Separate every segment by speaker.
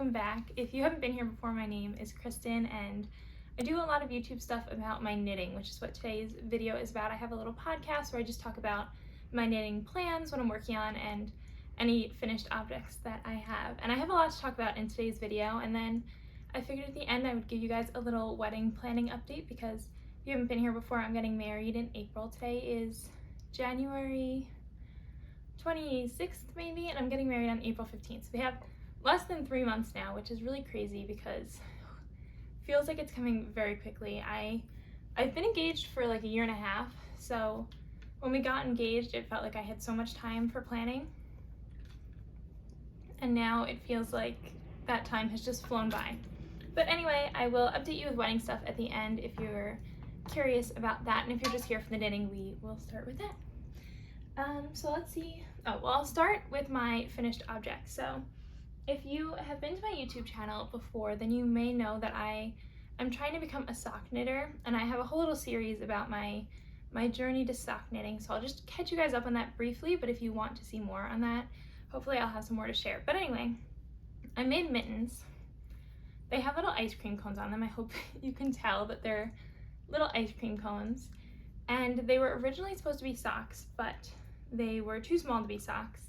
Speaker 1: welcome back. If you haven't been here before, my name is Kristen and I do a lot of YouTube stuff about my knitting, which is what today's video is about. I have a little podcast where I just talk about my knitting plans, what I'm working on, and any finished objects that I have. And I have a lot to talk about in today's video, and then I figured at the end I would give you guys a little wedding planning update because if you haven't been here before, I'm getting married in April. Today is January 26th maybe, and I'm getting married on April 15th. So we have less than 3 months now, which is really crazy because it feels like it's coming very quickly. I've been engaged for like a year and a half, so when we got engaged it felt like I had so much time for planning, and now it feels like that time has just flown by. But anyway, I will update you with wedding stuff at the end if you're curious about that, and if you're just here for the knitting, we will start with that. So let's see. Oh, well, I'll start with my finished objects. So if you have been to my YouTube channel before, then you may know that I'm trying to become a sock knitter, and I have a whole little series about my journey to sock knitting. So I'll just catch you guys up on that briefly, but if you want to see more on that, hopefully I'll have some more to share. But anyway, I made mittens. They have little ice cream cones on them. I hope you can tell that they're little ice cream cones. And they were originally supposed to be socks, but they were too small to be socks.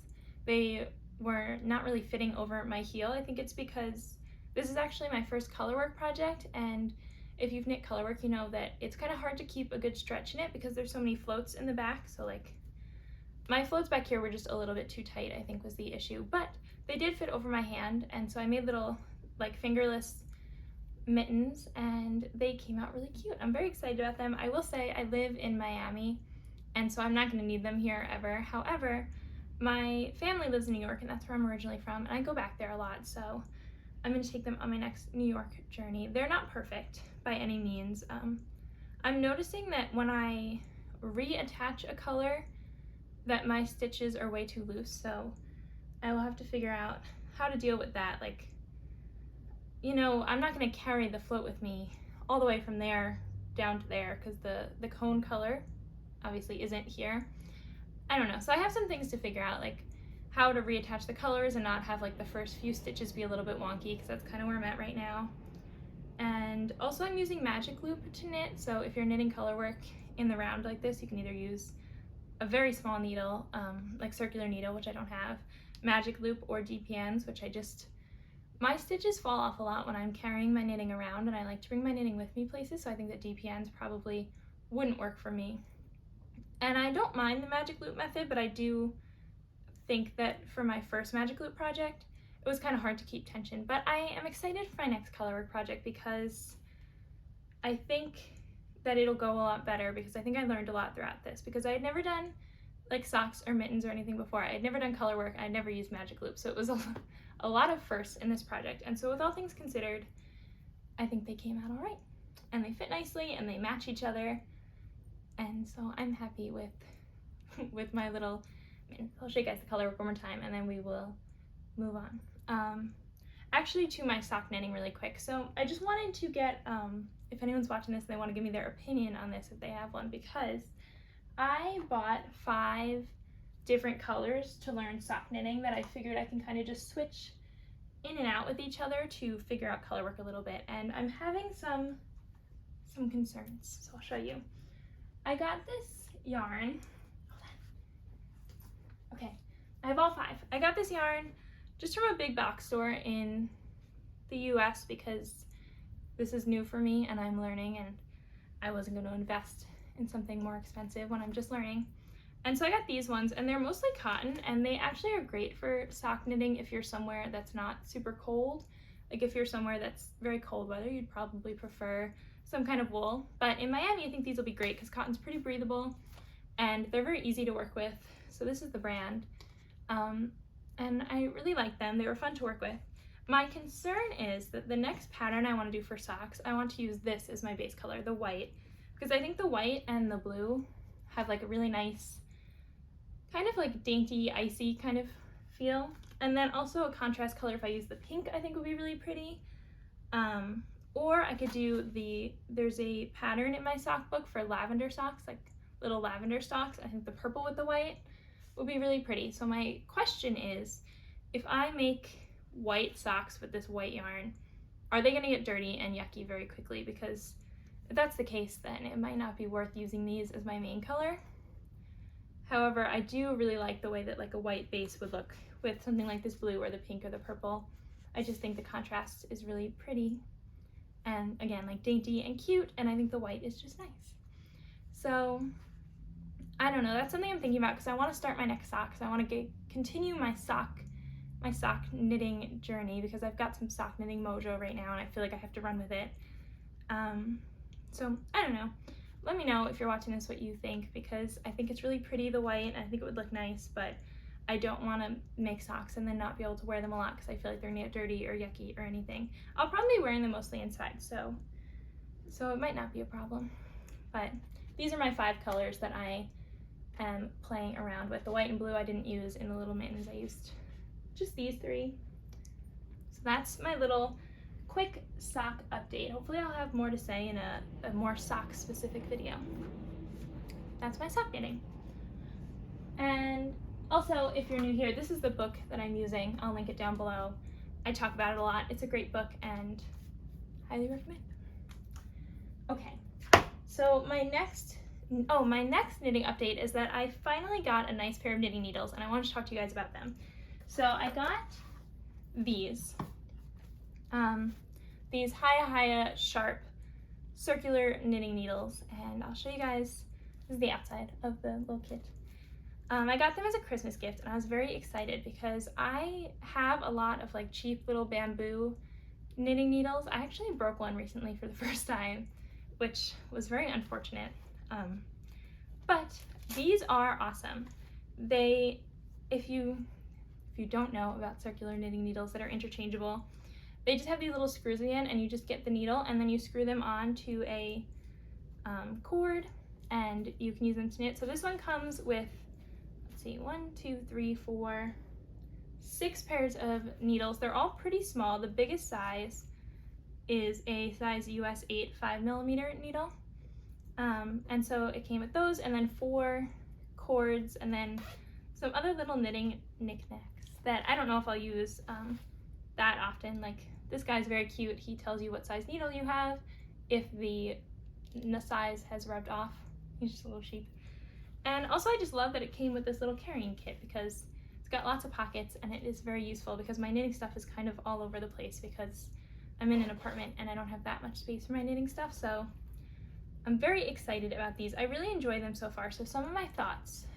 Speaker 1: They were not really fitting over my heel. I think it's because this is actually my first colorwork project, and if you've knit colorwork, you know that it's kind of hard to keep a good stretch in it because there's so many floats in the back. So like my floats back here were just a little bit too tight, I think was the issue, but they did fit over my hand, and so I made little like fingerless mittens and they came out really cute. I'm very excited about them. I will say I live in Miami, and so I'm not going to need them here ever. However, my family lives in New York, and that's where I'm originally from, and I go back there a lot, so I'm going to take them on my next New York journey. They're not perfect by any means. I'm noticing that when I reattach a color that my stitches are way too loose, so I will have to figure out how to deal with that. Like, you know, I'm not going to carry the float with me all the way from there down to there because the cone color obviously isn't here. I don't know, so I have some things to figure out, like how to reattach the colors and not have like the first few stitches be a little bit wonky, because that's kind of where I'm at right now. And also I'm using magic loop to knit, so if you're knitting colorwork in the round like this, you can either use a very small needle, like circular needle, which I don't have, magic loop, or DPNs, which my stitches fall off a lot when I'm carrying my knitting around, and I like to bring my knitting with me places, so I think that DPNs probably wouldn't work for me. And I don't mind the magic loop method, but I do think that for my first magic loop project, it was kind of hard to keep tension. But I am excited for my next colorwork project because I think that it'll go a lot better, because I think I learned a lot throughout this, because I had never done like socks or mittens or anything before. I had never done colorwork. I had never used magic loop, so it was a lot of firsts in this project. And so with all things considered, I think they came out all right, and they fit nicely and they match each other. And so I'm happy with my little mittens. I'll show you guys the colorwork one more time and then we will move on. Actually, to my sock knitting really quick. So I just wanted to get, if anyone's watching this and they want to give me their opinion on this, if they have one, because I bought 5 different colors to learn sock knitting that I figured I can kind of just switch in and out with each other to figure out colorwork a little bit. And I'm having some concerns, so I'll show you. I got this yarn. Okay, I have all 5. I got this yarn just from a big box store in the US because this is new for me and I'm learning, and I wasn't going to invest in something more expensive when I'm just learning. And so I got these ones, and they're mostly cotton, and they actually are great for sock knitting if you're somewhere that's not super cold. Like if you're somewhere that's very cold weather, you'd probably prefer some kind of wool. But in Miami, I think these will be great because cotton's pretty breathable and they're very easy to work with. So this is the brand. And I really like them. They were fun to work with. My concern is that the next pattern I want to do for socks, I want to use this as my base color, the white, because I think the white and the blue have like a really nice kind of like dainty, icy kind of feel. And then also a contrast color, if I use the pink, I think would be really pretty. Or I could do there's a pattern in my sock book for lavender socks, like little lavender socks. I think the purple with the white would be really pretty. So my question is, if I make white socks with this white yarn, are they going to get dirty and yucky very quickly? Because if that's the case, then it might not be worth using these as my main color. However, I do really like the way that like a white base would look with something like this blue or the pink or the purple. I just think the contrast is really pretty and again like dainty and cute, and I think the white is just nice. So I don't know, that's something I'm thinking about because I want to start my next socks. I want to continue my sock knitting journey because I've got some sock knitting mojo right now and I feel like I have to run with it. So I don't know. Let me know if you're watching this what you think, because I think it's really pretty, the white, and I think it would look nice, but I don't want to make socks and then not be able to wear them a lot because I feel like they're gonna get dirty or yucky or anything. I'll probably be wearing them mostly inside, so it might not be a problem. But these are my 5 colors that I am playing around with. The white and blue I didn't use in the Little Mittens, I used just these 3. So that's my little quick sock update. Hopefully I'll have more to say in a more sock specific video. That's my sock knitting. And also, if you're new here, this is the book that I'm using. I'll link it down below. I talk about it a lot. It's a great book and highly recommend. Okay, so my next knitting update is that I finally got a nice pair of knitting needles and I wanted to talk to you guys about them. So I got these Haya sharp circular knitting needles, and I'll show you guys. This is the outside of the little kit. I got them as a Christmas gift and I was very excited because I have a lot of like cheap little bamboo knitting needles. I actually broke one recently for the first time, which was very unfortunate. But these are awesome. If you don't know about circular knitting needles that are interchangeable, they just have these little screws at the end and you just get the needle and then you screw them onto a cord and you can use them to knit. So this one comes with, let's see, 1, 2, 3, 4, 6 pairs of needles. They're all pretty small. The biggest size is a size US 8 5mm needle. And so it came with those and then 4 cords and then some other little knitting knickknacks that I don't know if I'll use that often. Like this guy's very cute. He tells you what size needle you have if the size has rubbed off. He's just a little sheep. And also I just love that it came with this little carrying kit because it's got lots of pockets and it is very useful because my knitting stuff is kind of all over the place because I'm in an apartment and I don't have that much space for my knitting stuff. So I'm very excited about these. I really enjoy them so far. So some of my thoughts,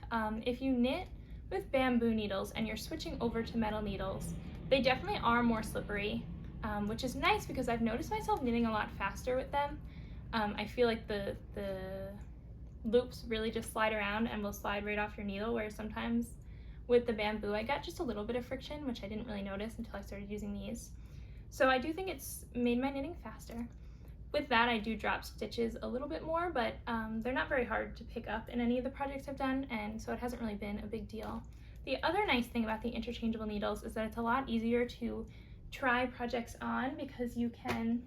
Speaker 1: if you knit with bamboo needles and you're switching over to metal needles, they definitely are more slippery, which is nice because I've noticed myself knitting a lot faster with them. I feel like the loops really just slide around and will slide right off your needle, whereas sometimes with the bamboo I got just a little bit of friction, which I didn't really notice until I started using these. So I do think it's made my knitting faster. With that, I do drop stitches a little bit more, but they're not very hard to pick up in any of the projects I've done, and so it hasn't really been a big deal. The other nice thing about the interchangeable needles is that it's a lot easier to try projects on because you can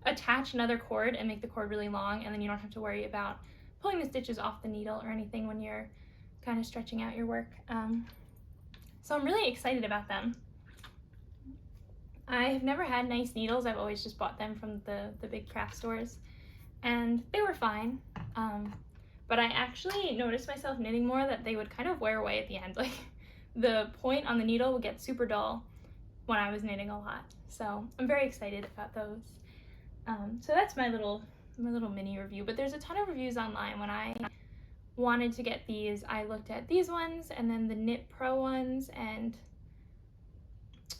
Speaker 1: attach another cord and make the cord really long, and then you don't have to worry about pulling the stitches off the needle or anything when you're kind of stretching out your work. So I'm really excited about them. I've never had nice needles. I've always just bought them from the big craft stores, and they were fine. But I actually noticed myself knitting more that they would kind of wear away at the end. Like the point on the needle would get super dull when I was knitting a lot. So I'm very excited about those. So that's my little mini review, but there's a ton of reviews online. When I wanted to get these, I looked at these ones and then the Knit Pro ones, and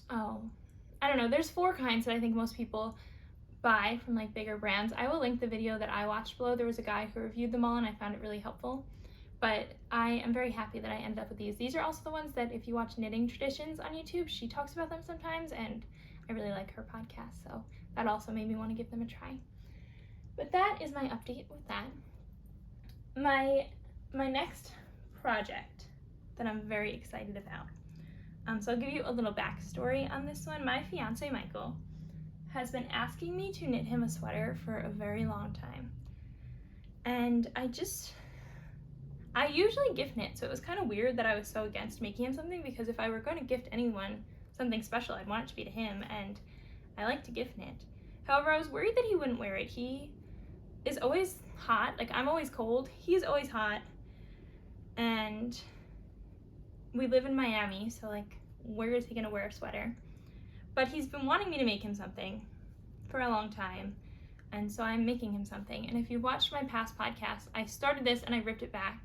Speaker 1: I don't know, there's 4 kinds that I think most people buy from like bigger brands. I will link the video that I watched below. There was a guy who reviewed them all and I found it really helpful. But I am very happy that I ended up with these. These are also the ones that if you watch Knitting Traditions on YouTube, she talks about them sometimes, and I really like her podcast, so that also made me want to give them a try. But that is my update with that. My next project that I'm very excited about. So I'll give you a little backstory on this one. My fiance, Michael, has been asking me to knit him a sweater for a very long time. And I usually gift knit, so it was kind of weird that I was so against making him something, because if I were going to gift anyone something special. I'd want it to be to him, and I like to gift knit. However, I was worried that he wouldn't wear it. He is always hot. Like, I'm always cold. He's always hot. And we live in Miami, so like, where is he gonna wear a sweater? But he's been wanting me to make him something for a long time, and so I'm making him something. And if you watched my past podcasts, I started this and I ripped it back.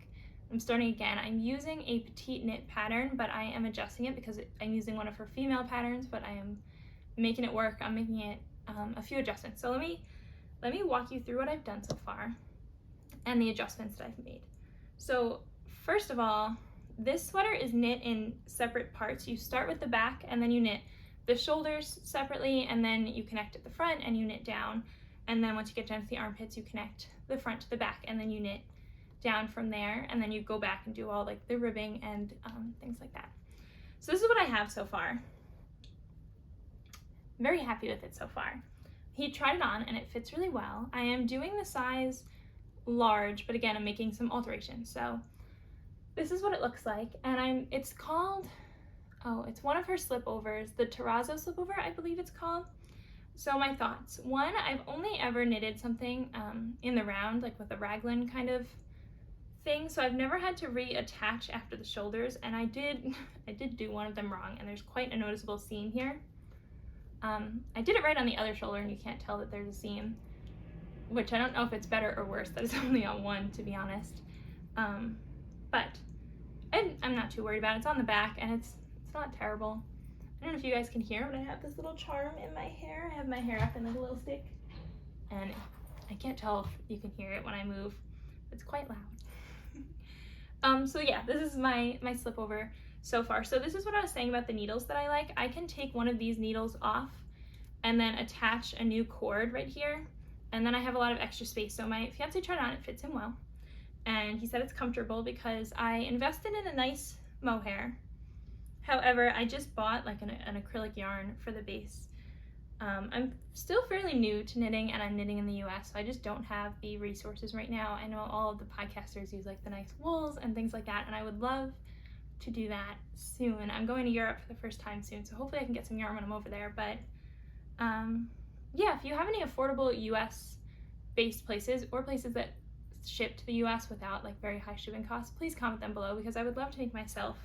Speaker 1: I'm starting again. I'm using a petite knit pattern, but I am adjusting it because I'm using one of her female patterns, but I am making it work. I'm making it a few adjustments. So let me walk you through what I've done so far and the adjustments that I've made. So first of all, this sweater is knit in separate parts. You start with the back and then you knit the shoulders separately, and then you connect at the front and you knit down. And then once you get down to the armpits, you connect the front to the back and then you knit down from there, and then you go back and do all like the ribbing and things like that. So this is what I have so far. Very happy with it so far. He tried it on and it fits really well. I am doing the size large, but again, I'm making some alterations. So this is what it looks like, and it's called, it's one of her slipovers, the terrazzo slipover, I believe it's called. So my thoughts. One, I've only ever knitted something in the round, like with a raglan kind of thing, so I've never had to reattach after the shoulders, and I did do one of them wrong, and there's quite a noticeable seam here. I did it right on the other shoulder, and you can't tell that there's a seam, which I don't know if it's better or worse that it's only on one, to be honest. But I'm not too worried about it. It's on the back, and it's not terrible. I don't know if you guys can hear, but I have this little charm in my hair. I have my hair up in like a little stick, and I can't tell if you can hear it when I move. It's quite loud. So yeah, this is my slipover so far. So this is what I was saying about the needles that I like. I can take one of these needles off and then attach a new cord right here, and then I have a lot of extra space. So my fiance tried on, it fits him well, and he said it's comfortable because I invested in a nice mohair. However, I just bought like an acrylic yarn for the base. I'm still fairly new to knitting, and I'm knitting in the US, so I just don't have the resources right now. I know all of the podcasters use like the nice wools and things like that, and I would love to do that soon. I'm going to Europe for the first time soon, so hopefully I can get some yarn when I'm over there. But yeah, if you have any affordable US based places or places that ship to the US without like very high shipping costs, please comment them below, because I would love to make myself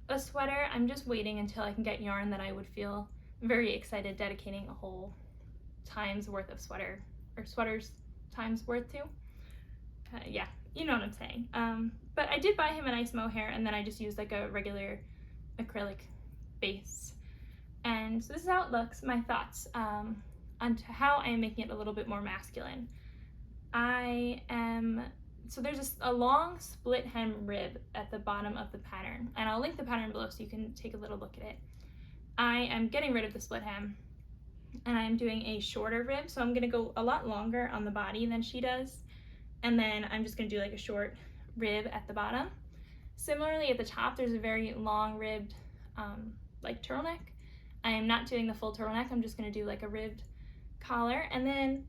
Speaker 1: a sweater. I'm just waiting until I can get yarn that I would feel very excited dedicating a whole time's worth of sweater, or sweaters times worth to. Yeah, you know what I'm saying. But I did buy him a nice mohair, and then I just used like a regular acrylic base. And so this is how it looks. My thoughts on how I am making it a little bit more masculine. So there's a long split hem rib at the bottom of the pattern, and I'll link the pattern below so you can take a little look at it. I am getting rid of the split hem, and I'm doing a shorter rib, so I'm gonna go a lot longer on the body than she does, and then I'm just gonna do like a short rib at the bottom. Similarly, at the top, there's a very long ribbed like turtleneck. I am not doing the full turtleneck, I'm just gonna do like a ribbed collar, and then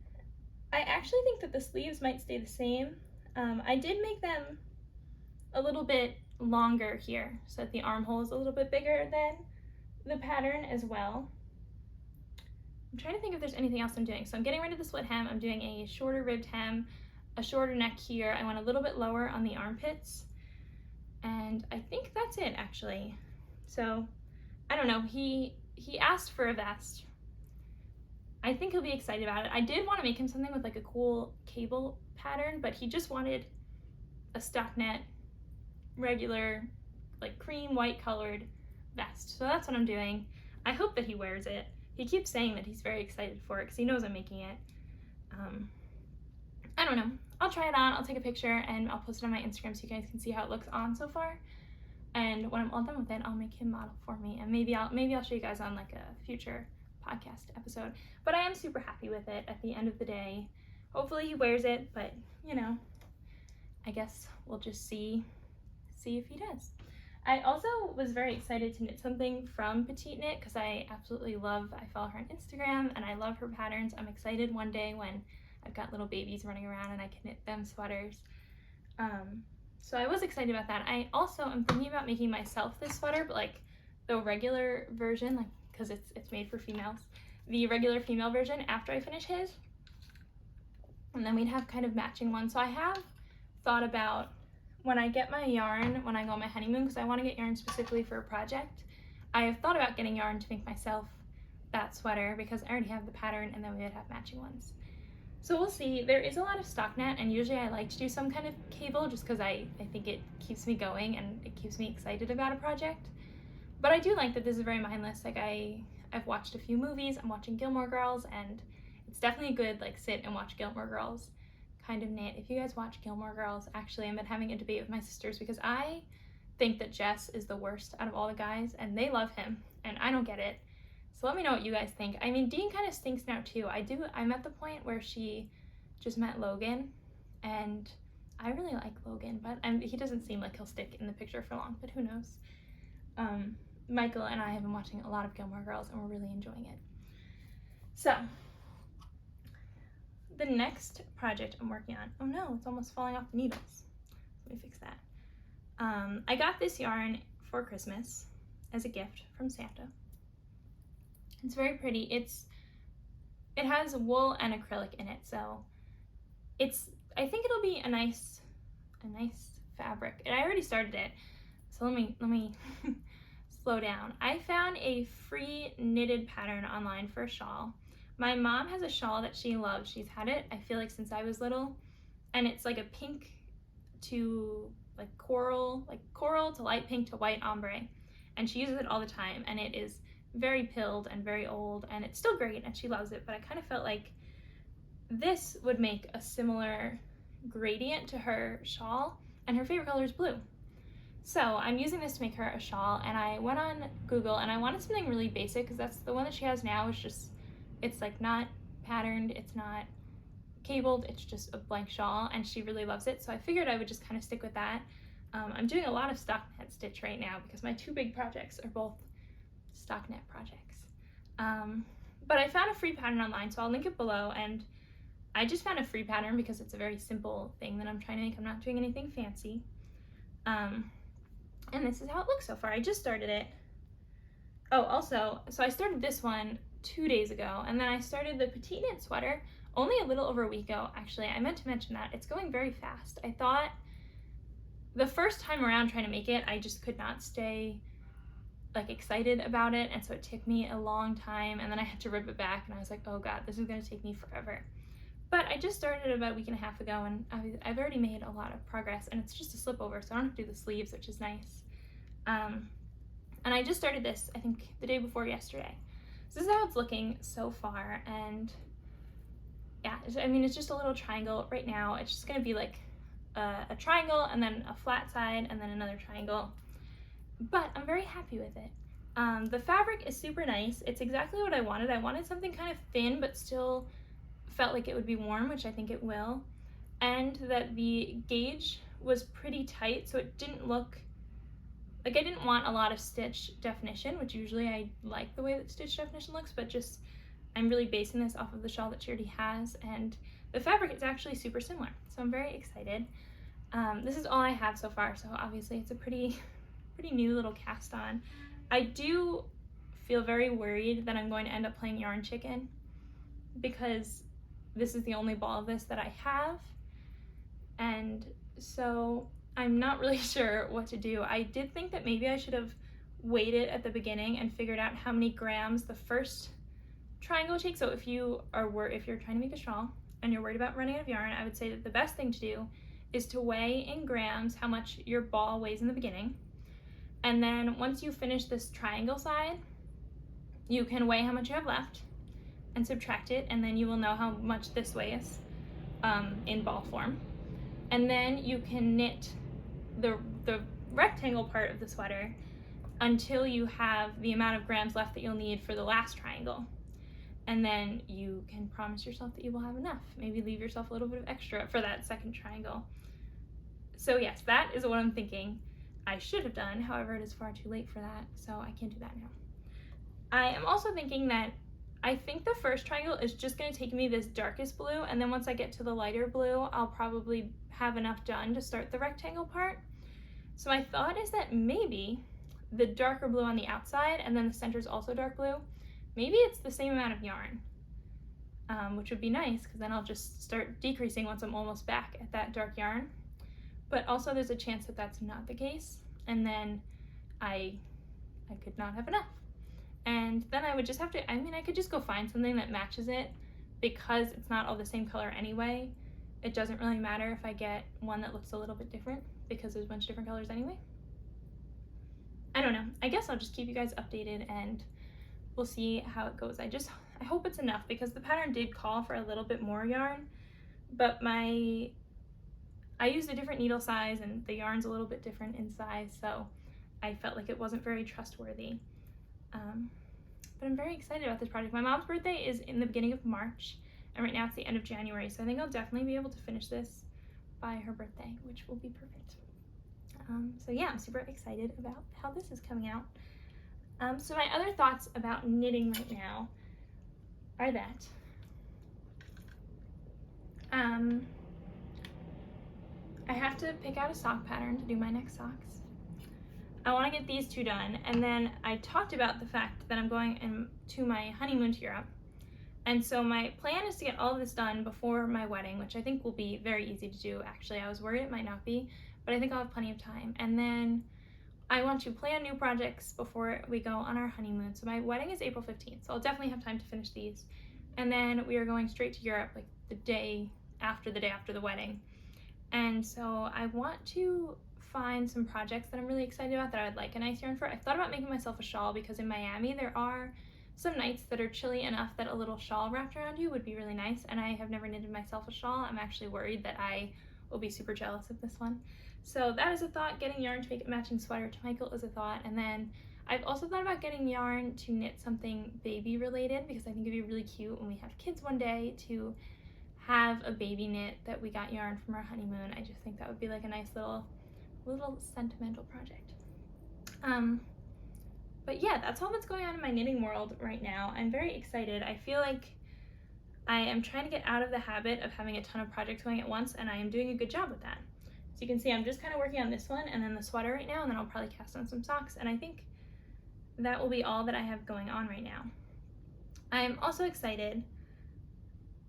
Speaker 1: I actually think that the sleeves might stay the same. I did make them a little bit longer here, so that the armhole is a little bit bigger than the pattern as well. I'm trying to think if there's anything else I'm doing. So I'm getting rid of the split hem, I'm doing a shorter ribbed hem, a shorter neck here, I went a little bit lower on the armpits, and I think that's it actually. So I don't know, he asked for a vest. I think he'll be excited about it. I did want to make him something with like a cool cable pattern, but he just wanted a stockinette, regular, like cream white colored vest. So that's what I'm doing. I hope that he wears it. He keeps saying that he's very excited for it because he knows I'm making it. I don't know. I'll try it on, I'll take a picture, and I'll post it on my Instagram so you guys can see how it looks on so far. And when I'm all done with it, I'll make him model for me, and maybe I'll show you guys on like a future podcast episode. But I am super happy with it at the end of the day. Hopefully he wears it, but you know, I guess we'll just see if he does. I also was very excited to knit something from Petiteknit because I follow her on Instagram and I love her patterns. I'm excited one day when I've got little babies running around and I can knit them sweaters. So I was excited about that. I also am thinking about making myself this sweater, but like the regular version, like, because it's made for females, the regular female version after I finish his, and then we'd have kind of matching ones. So I have thought about, when I get my yarn, when I go on my honeymoon, because I want to get yarn specifically for a project, I have thought about getting yarn to make myself that sweater, because I already have the pattern, and then we would have matching ones. So we'll see. There is a lot of stockinette, and usually I like to do some kind of cable just because I think it keeps me going and it keeps me excited about a project. But I do like that this is very mindless. Like, I've watched a few movies. I'm watching Gilmore Girls, and it's definitely a good, like, sit and watch Gilmore Girls kind of knit. If you guys watch Gilmore Girls, actually, I've been having a debate with my sisters because I think that Jess is the worst out of all the guys, and they love him, and I don't get it. So let me know what you guys think. I mean, Dean kind of stinks now too. I'm at the point where she just met Logan, and I really like Logan, but he doesn't seem like he'll stick in the picture for long, but who knows. Michael and I have been watching a lot of Gilmore Girls, and we're really enjoying it. So, the next project I'm working on, oh no, it's almost falling off the needles. Let me fix that. I got this yarn for Christmas as a gift from Santa. It's very pretty. It has wool and acrylic in it, so I think it'll be a nice fabric. And I already started it, so let me slow down. I found a free knitted pattern online for a shawl. My mom has a shawl that she loves. She's had it, I feel like, since I was little, and it's like a pink to like coral to light pink to white ombre, and she uses it all the time, and it is very pilled and very old, and it's still great and she loves it, but I kind of felt like this would make a similar gradient to her shawl, and her favorite color is blue. So I'm using this to make her a shawl, and I went on Google and I wanted something really basic because that's the one that she has now. Is just, it's like not patterned, it's not cabled, it's just a blank shawl, and she really loves it, so I figured I would just kind of stick with that. I'm doing a lot of stockinette stitch right now because my two big projects are both stockinette projects. But I found a free pattern online, so I'll link it below, and I just found a free pattern because it's a very simple thing that I'm trying to make. I'm not doing anything fancy. And this is how it looks so far. I just started it. Oh, also, so I started this one 2 days ago, and then I started the Petiteknit sweater only a little over a week ago. Actually, I meant to mention that. It's going very fast. I thought the first time around trying to make it, I just could not stay like excited about it, and so it took me a long time, and then I had to rip it back, and I was like, oh god, this is going to take me forever. But I just started about a week and a half ago, and I've already made a lot of progress, and it's just a slip over, so I don't have to do the sleeves, which is nice. And I just started this, I think, the day before yesterday. So this is how it's looking so far, and yeah, I mean, it's just a little triangle right now. It's just going to be like a triangle, and then a flat side, and then another triangle. But I'm very happy with it. The fabric is super nice. It's exactly what I wanted. I wanted something kind of thin, but still felt like it would be warm, which I think it will. And that the gauge was pretty tight, so it didn't look like, I didn't want a lot of stitch definition, which usually I like the way that stitch definition looks, but just, I'm really basing this off of the shawl that she already has, and the fabric is actually super similar. So I'm very excited. This is all I have so far, so obviously it's a pretty new little cast on. I do feel very worried that I'm going to end up playing yarn chicken because this is the only ball of this that I have, and so I'm not really sure what to do. I did think that maybe I should have waited at the beginning and figured out how many grams the first triangle would take. So if you're trying to make a shawl and you're worried about running out of yarn, I would say that the best thing to do is to weigh in grams how much your ball weighs in the beginning. And then once you finish this triangle side, you can weigh how much you have left and subtract it, and then you will know how much this weighs in ball form. And then you can knit the rectangle part of the sweater until you have the amount of grams left that you'll need for the last triangle. And then you can promise yourself that you will have enough. Maybe leave yourself a little bit of extra for that second triangle. So yes, that is what I'm thinking I should have done. However, it is far too late for that, so I can't do that now. I am also thinking that I think the first triangle is just going to take me this darkest blue, and then once I get to the lighter blue, I'll probably have enough done to start the rectangle part. So my thought is that maybe the darker blue on the outside and then the center is also dark blue. Maybe it's the same amount of yarn, which would be nice because then I'll just start decreasing once I'm almost back at that dark yarn. But also there's a chance that that's not the case, and then I could not have enough. And then I would just have to, I could just go find something that matches it, because it's not all the same color anyway. It doesn't really matter if I get one that looks a little bit different, because there's a bunch of different colors anyway. I don't know. I guess I'll just keep you guys updated and we'll see how it goes. I hope it's enough, because the pattern did call for a little bit more yarn, but I used a different needle size and the yarn's a little bit different in size, so I felt like it wasn't very trustworthy. But I'm very excited about this project. My mom's birthday is in the beginning of March, and right now it's the end of January, so I think I'll definitely be able to finish this by her birthday, which will be perfect. So yeah, I'm super excited about how this is coming out. So my other thoughts about knitting right now are that I have to pick out a sock pattern to do my next socks. I want to get these two done, and then I talked about the fact that I'm going to my honeymoon to Europe, and so my plan is to get all of this done before my wedding, which I think will be very easy to do. Actually, I was worried it might not be, but I think I'll have plenty of time. And then I want to plan new projects before we go on our honeymoon. So my wedding is April 15th, so I'll definitely have time to finish these. And then we are going straight to Europe like the day after the wedding. And so I want to find some projects that I'm really excited about that I would like a nice yarn for. I thought about making myself a shawl, because in Miami there are some nights that are chilly enough that a little shawl wrapped around you would be really nice, and I have never knitted myself a shawl. I'm actually worried that I will be super jealous of this one. So that is a thought. Getting yarn to make a matching sweater to Michael is a thought. And then I've also thought about getting yarn to knit something baby related, because I think it'd be really cute when we have kids one day to have a baby knit that we got yarn from our honeymoon. I just think that would be like a nice little sentimental project. But yeah, that's all that's going on in my knitting world right now. I'm very excited. I feel like I am trying to get out of the habit of having a ton of projects going at once, and I am doing a good job with that. So you can see I'm just kind of working on this one and then the sweater right now, and then I'll probably cast on some socks, and I think that will be all that I have going on right now. I am also excited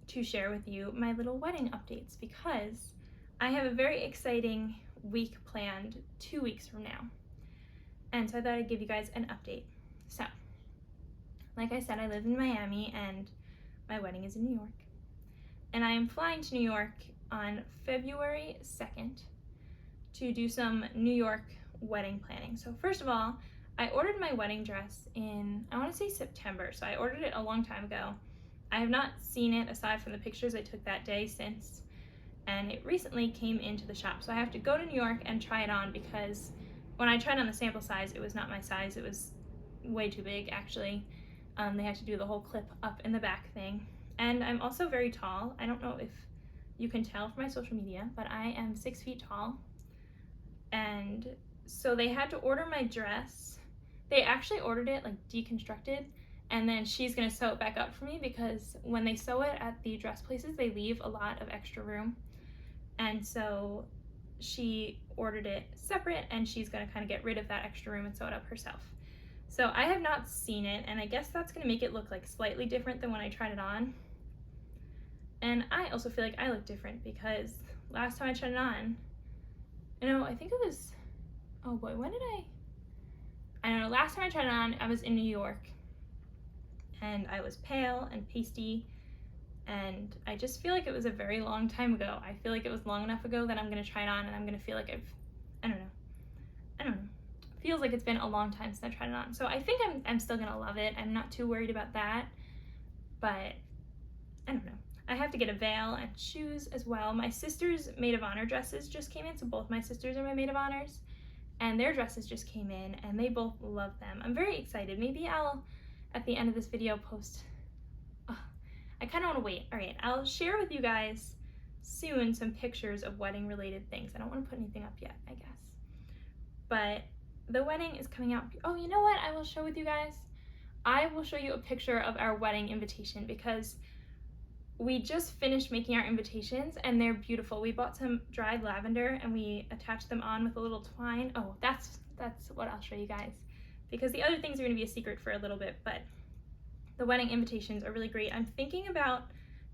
Speaker 1: to share with you my little wedding updates, because I have a very exciting week planned 2 weeks from now, and so I thought I'd give you guys an update. So like I said, I live in Miami and my wedding is in New York, and I am flying to New York on February 2nd to do some New York wedding planning. So first of all, I ordered my wedding dress in, I want to say September, so I ordered it a long time ago. I have not seen it aside from the pictures I took that day since, and it recently came into the shop. So I have to go to New York and try it on, because when I tried on the sample size, it was not my size. It was way too big, actually. They had to do the whole clip up in the back thing. And I'm also very tall. I don't know if you can tell from my social media, but I am 6 feet tall. And so they had to order my dress. They actually ordered it like deconstructed, and then she's gonna sew it back up for me, because when they sew it at the dress places, they leave a lot of extra room. And so she ordered it separate, and she's gonna kind of get rid of that extra room and sew it up herself. So I have not seen it, and I guess that's gonna make it look like slightly different than when I tried it on. And I also feel like I look different, because last time I tried it on, I think it was, oh boy, when did I don't know, last time I tried it on, I was in New York, and I was pale and pasty, and I just feel like it was a very long time ago. I feel like it was long enough ago that I'm gonna try it on and I'm gonna feel like I don't know. It feels like it's been a long time since I tried it on. So I think I'm still gonna love it. I'm not too worried about that, but I don't know. I have to get a veil and shoes as well. My sister's maid of honor dresses just came in, so both my sisters are my maid of honors, and their dresses just came in, and they both love them. I'm very excited. Maybe I'll, at the end of this video, post, I kind of want to wait. All right, I'll share with you guys soon some pictures of wedding related things. I don't want to put anything up yet, I guess. But the wedding is coming out. Oh, you know what I will show with you guys? I will show you a picture of our wedding invitation, because we just finished making our invitations and they're beautiful. We bought some dried lavender and we attached them on with a little twine. Oh, that's what I'll show you guys. because the other things are going to be a secret for a little bit, but the wedding invitations are really great. I'm thinking about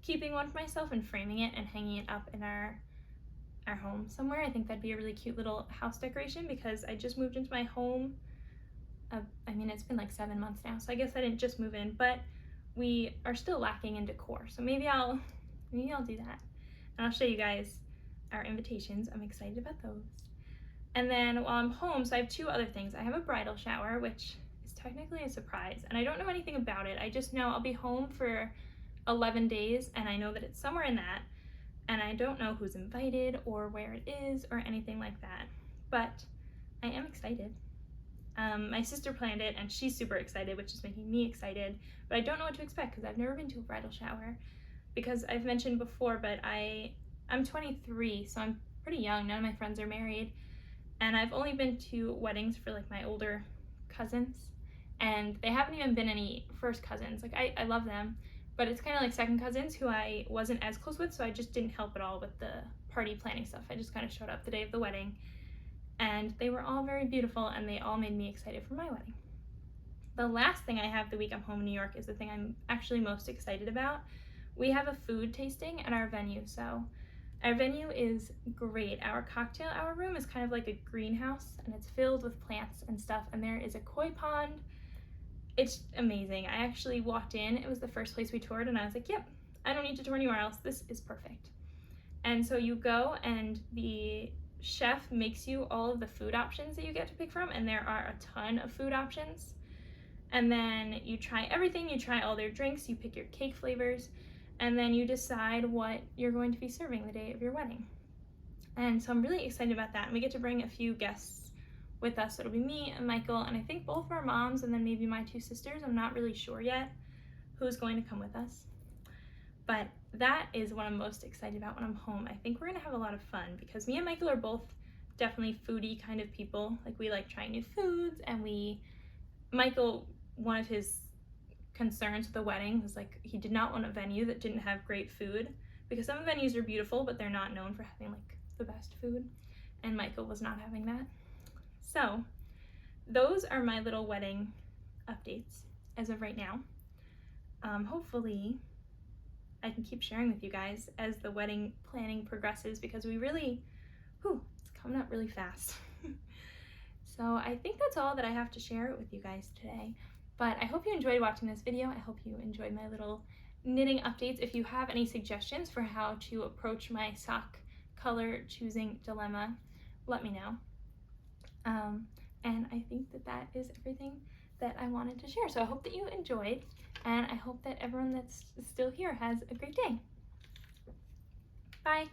Speaker 1: keeping one for myself and framing it and hanging it up in our home somewhere. I think that'd be a really cute little house decoration because I just moved into my home. I mean, it's been like 7 months now, so I guess I didn't just move in, but we are still lacking in decor. So maybe I'll do that. And I'll show you guys our invitations. I'm excited about those. And then while I'm home, so I have 2 other things. I have a bridal shower, which is technically a surprise, and I don't know anything about it. I just know I'll be home for 11 days, and I know that it's somewhere in that, and I don't know who's invited or where it is or anything like that, but I am excited. My sister planned it, and she's super excited, which is making me excited, but I don't know what to expect because I've never been to a bridal shower, because I've mentioned before, but I'm 23, so I'm pretty young. None of my friends are married, and I've only been to weddings for like my older cousins, and they haven't even been any first cousins. Like I love them, but it's kind of like second cousins who I wasn't as close with, so I just didn't help at all with the party planning stuff. I just kind of showed up the day of the wedding, and they were all very beautiful, and they all made me excited for my wedding. The last thing I have the week I'm home in New York is the thing I'm actually most excited about. We have a food tasting at our venue, so our venue is great. Our cocktail hour room is kind of like a greenhouse, and it's filled with plants and stuff, and there is a koi pond. It's amazing. I actually walked in, it was the first place we toured, and I was like, yep, I don't need to tour anywhere else. This is perfect. And so you go, and the chef makes you all of the food options that you get to pick from, and there are a ton of food options. And then you try everything, you try all their drinks, you pick your cake flavors, and then you decide what you're going to be serving the day of your wedding. And so I'm really excited about that, and we get to bring a few guests with us. So it'll be me and Michael, and I think both of our moms, and then maybe my 2 sisters. I'm not really sure yet who's going to come with us, but that is what I'm most excited about when I'm home. I think we're gonna have a lot of fun because me and Michael are both definitely foodie kind of people. Like, we like trying new foods, and Michael, one of his concerns with the wedding was like he did not want a venue that didn't have great food, because some venues are beautiful but they're not known for having like the best food, and Michael was not having that. So those are my little wedding updates as of right now. Hopefully I can keep sharing with you guys as the wedding planning progresses, because it's coming up really fast. So I think that's all that I have to share with you guys today. But I hope you enjoyed watching this video. I hope you enjoyed my little knitting updates. If you have any suggestions for how to approach my sock color choosing dilemma, let me know. And I think that is everything that I wanted to share. So I hope that you enjoyed, and I hope that everyone that's still here has a great day. Bye.